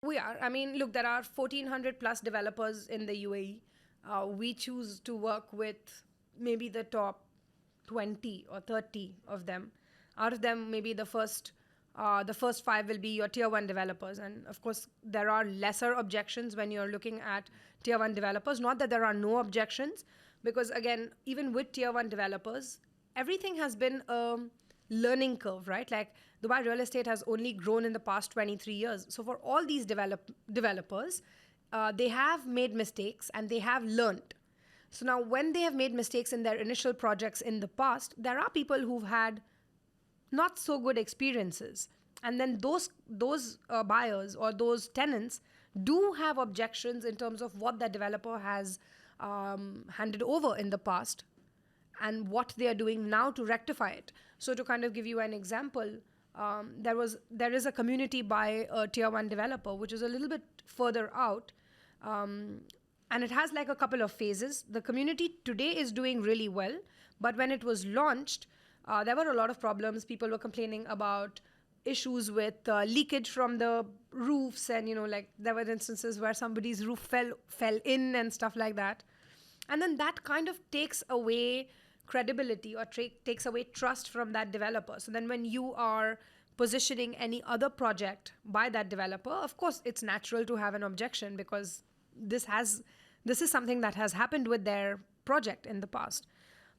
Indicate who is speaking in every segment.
Speaker 1: We are. I mean, look, there are 1,400 plus developers in the UAE. We choose to work with maybe the top 20 or 30 of them. Out of them, maybe the first five will be your tier one developers. And of course, there are lesser objections when you're looking at tier one developers. Not that there are no objections, because again, even with tier one developers, everything has been a learning curve, right? Like Dubai real estate has only grown in the past 23 years. So for all these developers, they have made mistakes and they have learned. So now when they have made mistakes in their initial projects in the past, there are people who've had not so good experiences. And then those buyers or those tenants do have objections in terms of what the developer has handed over in the past and what they are doing now to rectify it. So to kind of give you an example, there is a community by a tier one developer, which is a little bit further out. And it has like a couple of phases. The community today is doing really well, but when it was launched, there were a lot of problems. People were complaining about issues with leakage from the roofs, and like there were instances where somebody's roof fell in and stuff like that. And then that kind of takes away credibility or takes away trust from that developer. So then when you are positioning any other project by that developer, of course it's natural to have an objection, because this is something that has happened with their project in the past.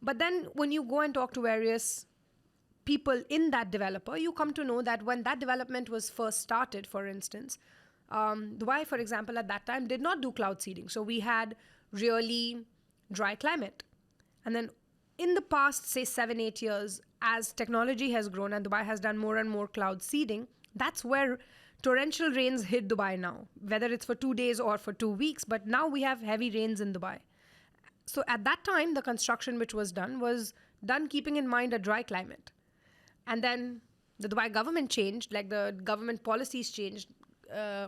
Speaker 1: But then when you go and talk to various people in that developer, you come to know that when that development was first started, for instance, Dubai, for example, at that time did not do cloud seeding. So we had really dry climate. And then in the past, say 7-8 years, as technology has grown and Dubai has done more and more cloud seeding, that's where torrential rains hit Dubai now, whether it's for 2 days or for 2 weeks. But now we have heavy rains in Dubai. So at that time, the construction which was done keeping in mind a dry climate. And then the Dubai government changed, like the government policies changed,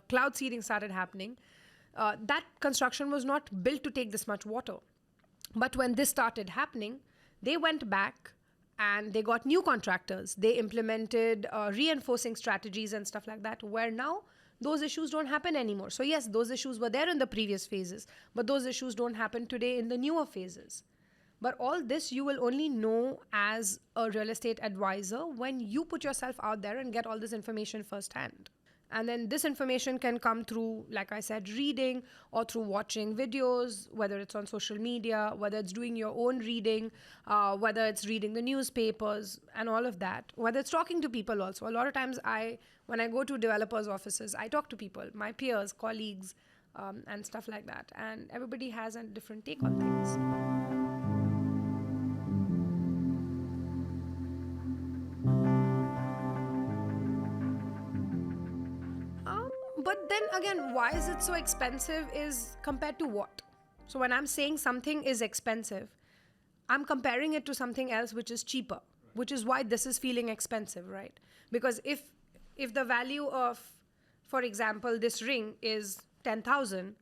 Speaker 1: cloud seeding started happening. That construction was not built to take this much water. But when this started happening, they went back and they got new contractors. They implemented reinforcing strategies and stuff like that, where now those issues don't happen anymore. So yes, those issues were there in the previous phases, but those issues don't happen today in the newer phases. But all this you will only know as a real estate advisor when you put yourself out there and get all this information firsthand. And then this information can come through, like I said, reading, or through watching videos, whether it's on social media, whether it's doing your own reading, whether it's reading the newspapers and all of that, whether it's talking to people also. A lot of times when I go to developers' offices, I talk to people, my peers, colleagues, and stuff like that. And everybody has a different take on things. But then again, why is it so expensive is compared to what? So when I'm saying something is expensive, I'm comparing it to something else which is cheaper, which is why this is feeling expensive, right? Because if the value of, for example, this ring is 10,000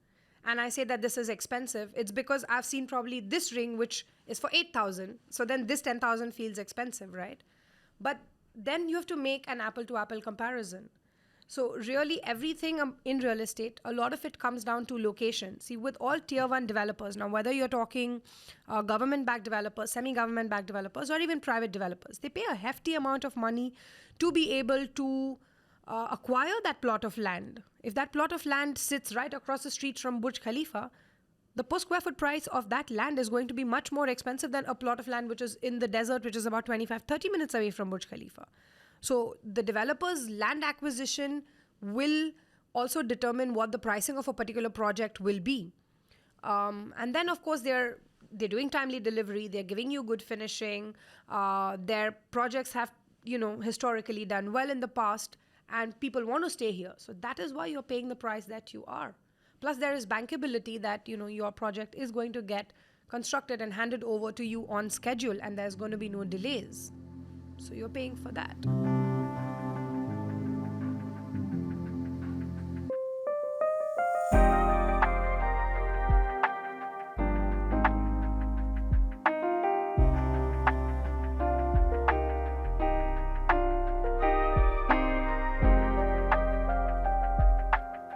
Speaker 1: and I say that this is expensive, it's because I've seen probably this ring which is for 8,000. So then this 10,000 feels expensive, right? But then you have to make an apple to apple comparison. So really everything in real estate, a lot of it comes down to location. See, with all tier one developers, now whether you're talking government-backed developers, semi-government-backed developers, or even private developers, they pay a hefty amount of money to be able to acquire that plot of land. If that plot of land sits right across the street from Burj Khalifa, the per square foot price of that land is going to be much more expensive than a plot of land which is in the desert, which is about 25-30 minutes away from Burj Khalifa. So the developer's land acquisition will also determine what the pricing of a particular project will be. And then, of course, they're doing timely delivery. They're giving you good finishing. Their projects have, historically done well in the past, and people want to stay here. So that is why you're paying the price that you are. Plus, there is bankability that, your project is going to get constructed and handed over to you on schedule, and there's going to be no delays. So you're paying for that.